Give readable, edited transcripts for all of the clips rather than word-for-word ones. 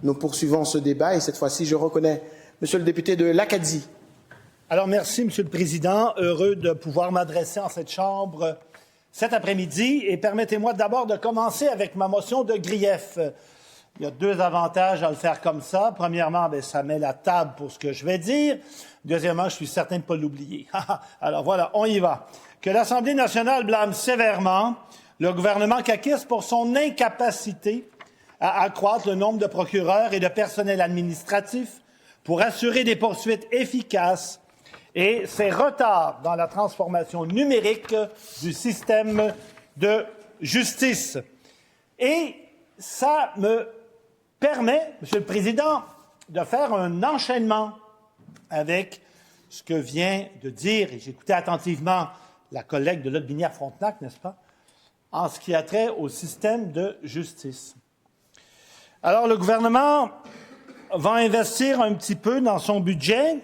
Nous poursuivons ce débat et cette fois-ci, je reconnais Monsieur le député de l'Acadie. Alors, merci, Monsieur le Président. Heureux de pouvoir m'adresser en cette Chambre cet après-midi. Et permettez-moi d'abord de commencer avec ma motion de grief. Il y a deux avantages à le faire comme ça. Premièrement, ça met la table pour ce que je vais dire. Deuxièmement, je suis certain de ne pas l'oublier. Alors voilà, on y va. Que l'Assemblée nationale blâme sévèrement le gouvernement caquiste pour son incapacité à accroître le nombre de procureurs et de personnel administratif pour assurer des poursuites efficaces et ses retards dans la transformation numérique du système de justice. Et ça me permet, Monsieur le Président, de faire un enchaînement avec ce que vient de dire, et j'écoutais attentivement la collègue de Lotbinière-Frontenac, n'est-ce pas, en ce qui a trait au système de justice. Alors, le gouvernement va investir un petit peu dans son budget.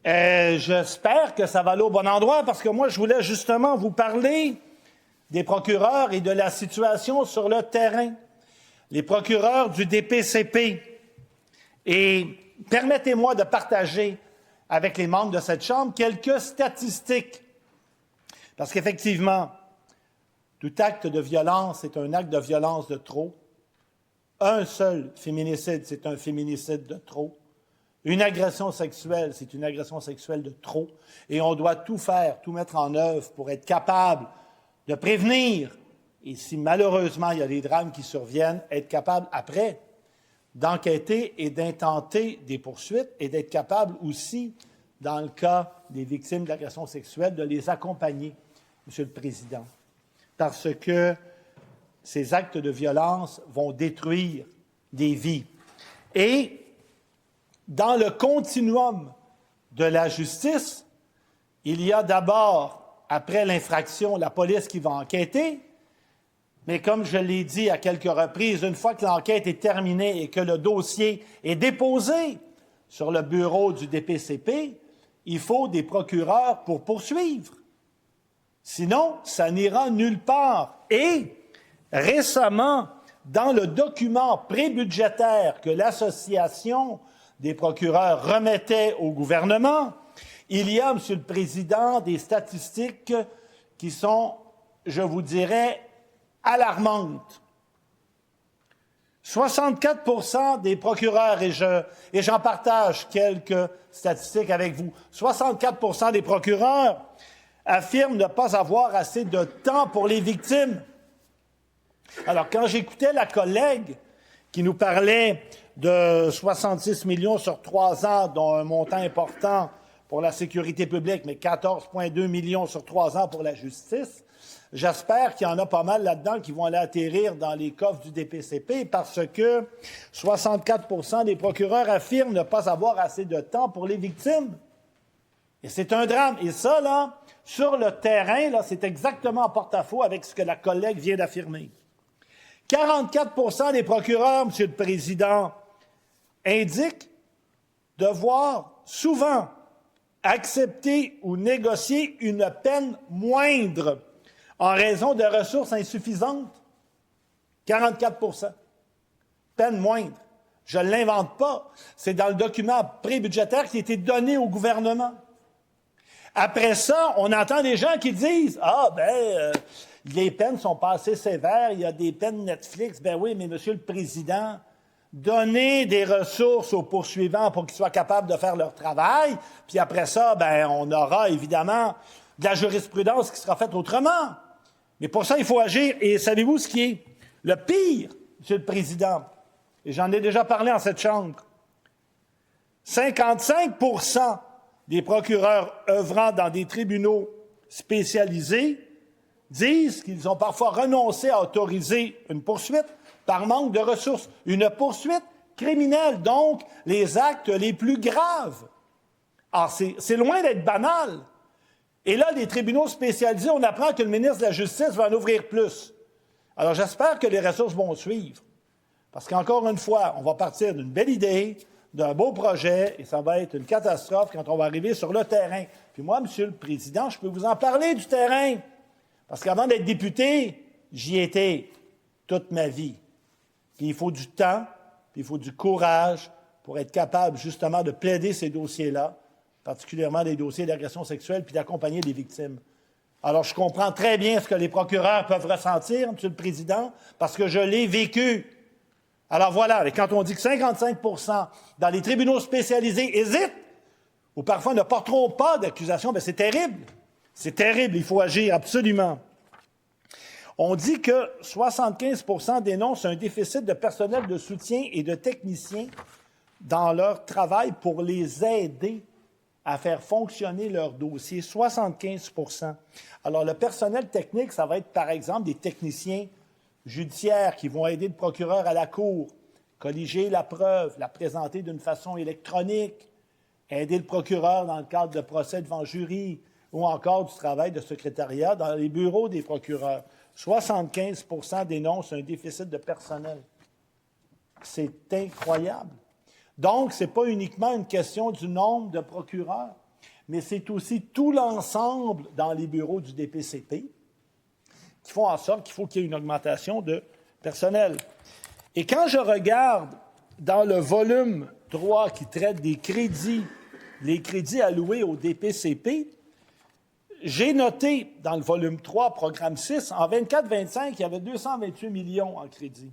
J'espère que ça va aller au bon endroit, parce que moi, je voulais justement vous parler des procureurs et de la situation sur le terrain. Les procureurs du DPCP. Et permettez-moi de partager avec les membres de cette Chambre quelques statistiques. Parce qu'effectivement, tout acte de violence est un acte de violence de trop. Un seul féminicide, c'est un féminicide de trop. Une agression sexuelle, c'est une agression sexuelle de trop. Et on doit tout faire, tout mettre en œuvre pour être capable de prévenir. Et si malheureusement il y a des drames qui surviennent, être capable après d'enquêter et d'intenter des poursuites et d'être capable aussi, dans le cas des victimes d'agressions sexuelles, de les accompagner, Monsieur le Président. Parce que ces actes de violence vont détruire des vies. Et dans le continuum de la justice, il y a d'abord, après l'infraction, la police qui va enquêter, mais comme je l'ai dit à quelques reprises, une fois que l'enquête est terminée et que le dossier est déposé sur le bureau du DPCP, il faut des procureurs pour poursuivre. Sinon, ça n'ira nulle part. Et récemment, dans le document prébudgétaire que l'Association des procureurs remettait au gouvernement, il y a, Monsieur le Président, des statistiques qui sont, je vous dirais, alarmantes. 64% des procureurs, et j'en partage quelques statistiques avec vous, 64% des procureurs affirment ne pas avoir assez de temps pour les victimes. Alors, quand j'écoutais la collègue qui nous parlait de 66 millions sur 3 ans, dont un montant important pour la sécurité publique, mais 14,2 millions sur 3 ans pour la justice, j'espère qu'il y en a pas mal là-dedans qui vont aller atterrir dans les coffres du DPCP parce que 64% des procureurs affirment ne pas avoir assez de temps pour les victimes. Et c'est un drame. Et ça, là, sur le terrain, là, c'est exactement en porte-à-faux avec ce que la collègue vient d'affirmer. 44% des procureurs, Monsieur le Président, indiquent devoir souvent accepter ou négocier une peine moindre en raison de ressources insuffisantes. 44%. Peine moindre. Je ne l'invente pas. C'est dans le document prébudgétaire qui a été donné au gouvernement. Après ça, on entend des gens qui disent « Ah, les peines sont pas assez sévères, il y a des peines Netflix. » Ben oui, mais Monsieur le Président, donnez des ressources aux poursuivants pour qu'ils soient capables de faire leur travail, puis après ça, on aura évidemment de la jurisprudence qui sera faite autrement. Mais pour ça, il faut agir. Et savez-vous ce qui est le pire, Monsieur le Président? Et j'en ai déjà parlé en cette Chambre. 55% des procureurs œuvrant dans des tribunaux spécialisés disent qu'ils ont parfois renoncé à autoriser une poursuite par manque de ressources. Une poursuite criminelle, donc les actes les plus graves. Alors, c'est loin d'être banal. Et là, les tribunaux spécialisés, on apprend que le ministre de la Justice va en ouvrir plus. Alors, j'espère que les ressources vont suivre. Parce qu'encore une fois, on va partir d'une belle idée, d'un beau projet, et ça va être une catastrophe quand on va arriver sur le terrain. Puis moi, Monsieur le Président, je peux vous en parler du terrain. Parce qu'avant d'être député, j'y étais toute ma vie. Puis il faut du temps, puis il faut du courage pour être capable, justement, de plaider ces dossiers-là, particulièrement les dossiers d'agression sexuelle, puis d'accompagner les victimes. Alors, je comprends très bien ce que les procureurs peuvent ressentir, M. le Président, parce que je l'ai vécu. Alors voilà, et quand on dit que 55 % dans les tribunaux spécialisés hésitent, ou parfois ne porteront pas d'accusation, bien c'est terrible. C'est terrible, il faut agir absolument. On dit que 75 % dénoncent un déficit de personnel de soutien et de techniciens dans leur travail pour les aider à faire fonctionner leur dossier. 75 % Alors, le personnel technique, ça va être, par exemple, des techniciens judiciaires qui vont aider le procureur à la cour, colliger la preuve, la présenter d'une façon électronique, aider le procureur dans le cadre de procès devant jury, ou encore du travail de secrétariat dans les bureaux des procureurs. 75 % dénoncent un déficit de personnel. C'est incroyable. Donc, ce n'est pas uniquement une question du nombre de procureurs, mais c'est aussi tout l'ensemble dans les bureaux du DPCP qui font en sorte qu'il faut qu'il y ait une augmentation de personnel. Et quand je regarde dans le volume 3 qui traite des crédits, les crédits alloués au DPCP, j'ai noté dans le volume 3, programme 6, en 24-25, il y avait 228 millions en crédit.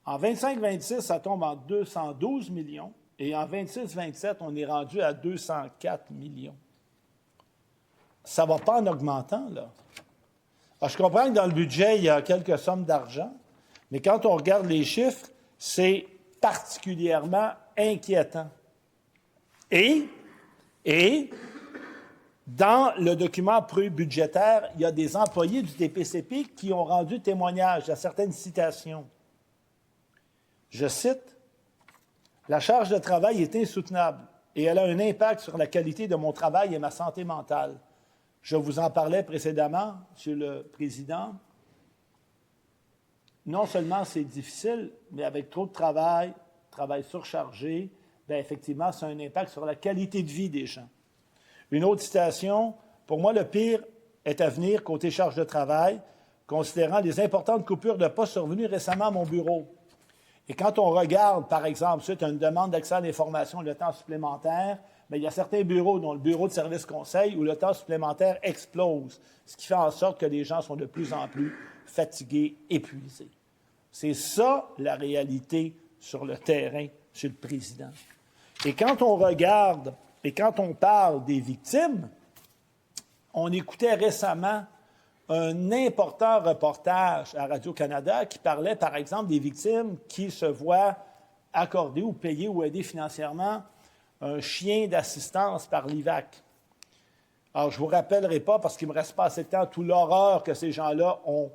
En 25-26, ça tombe en 212 millions. Et en 26-27, on est rendu à 204 millions. Ça ne va pas en augmentant, là. Alors, je comprends que dans le budget, il y a quelques sommes d'argent, mais quand on regarde les chiffres, c'est particulièrement inquiétant. Et dans le document pré-budgétaire, il y a des employés du DPCP qui ont rendu témoignage à certaines citations. Je cite, « La charge de travail est insoutenable et elle a un impact sur la qualité de mon travail et ma santé mentale. Je vous en parlais précédemment, Monsieur le Président. Non seulement c'est difficile, mais avec trop de travail surchargé, bien effectivement, ça a un impact sur la qualité de vie des gens. » Une autre citation, « Pour moi, le pire est à venir côté charge de travail, considérant les importantes coupures de postes survenues récemment à mon bureau. » Et quand on regarde, par exemple, suite à une demande d'accès à l'information, le temps supplémentaire, bien, il y a certains bureaux, dont le bureau de service conseil, où le temps supplémentaire explose, ce qui fait en sorte que les gens sont de plus en plus fatigués, épuisés. C'est ça, la réalité sur le terrain, Monsieur le Président. Et quand on regarde, et quand on parle des victimes, on écoutait récemment un important reportage à Radio-Canada qui parlait, par exemple, des victimes qui se voient accorder ou payer ou aider financièrement un chien d'assistance par l'IVAC. Alors, je ne vous rappellerai pas, parce qu'il ne me reste pas assez de temps, toute l'horreur que ces gens-là ont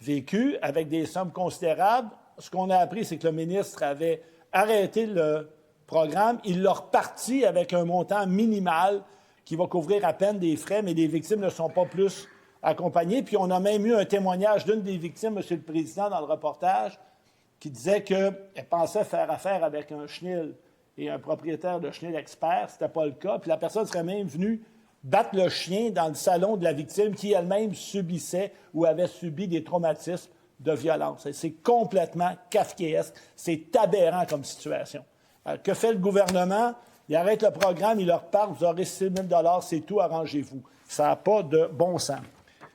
vécue avec des sommes considérables. Ce qu'on a appris, c'est que le ministre avait arrêté le programme. Il l'a reparti avec un montant minimal qui va couvrir à peine des frais, mais les victimes ne sont pas plus accompagnées. Puis on a même eu un témoignage d'une des victimes, Monsieur le Président, dans le reportage, qui disait qu'elle pensait faire affaire avec un chenil et un propriétaire de chenil expert. Ce n'était pas le cas. Puis la personne serait même venue battre le chien dans le salon de la victime qui elle-même subissait ou avait subi des traumatismes de violence. C'est complètement kafkaesque. C'est aberrant comme situation. Alors, que fait le gouvernement? Il arrête le programme, il leur parle, vous aurez 6 000 $, c'est tout, arrangez-vous. Ça n'a pas de bon sens.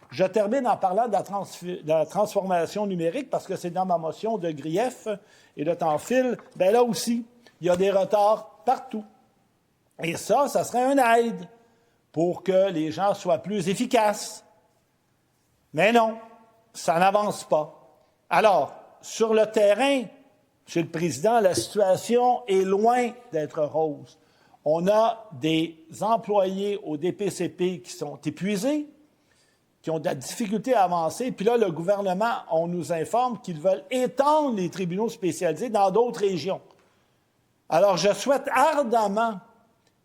Je termine en parlant de la transformation numérique parce que c'est dans ma motion de grief et le temps file. Bien là aussi, il y a des retards partout. Et ça serait une aide pour que les gens soient plus efficaces. Mais non, ça n'avance pas. Alors, sur le terrain, Monsieur le Président, la situation est loin d'être rose. On a des employés au DPCP qui sont épuisés, qui ont de la difficulté à avancer. Puis là, le gouvernement, on nous informe qu'ils veulent étendre les tribunaux spécialisés dans d'autres régions. Alors, je souhaite ardemment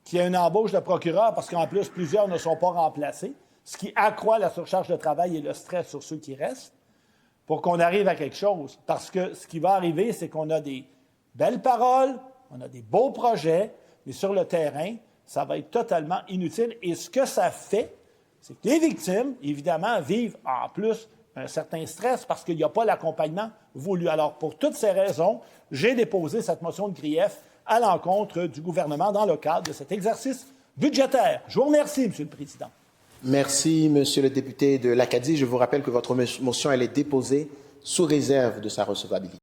qu'il y ait une embauche de procureurs, parce qu'en plus, plusieurs ne sont pas remplacés, ce qui accroît la surcharge de travail et le stress sur ceux qui restent, pour qu'on arrive à quelque chose. Parce que ce qui va arriver, c'est qu'on a des belles paroles, on a des beaux projets, mais sur le terrain, ça va être totalement inutile. Et ce que ça fait, c'est que les victimes, évidemment, vivent en plus un certain stress parce qu'il n'y a pas l'accompagnement voulu. Alors, pour toutes ces raisons, j'ai déposé cette motion de grief à l'encontre du gouvernement dans le cadre de cet exercice budgétaire. Je vous remercie, M. le Président. Merci, Monsieur le député de l'Acadie. Je vous rappelle que votre motion, elle est déposée sous réserve de sa recevabilité.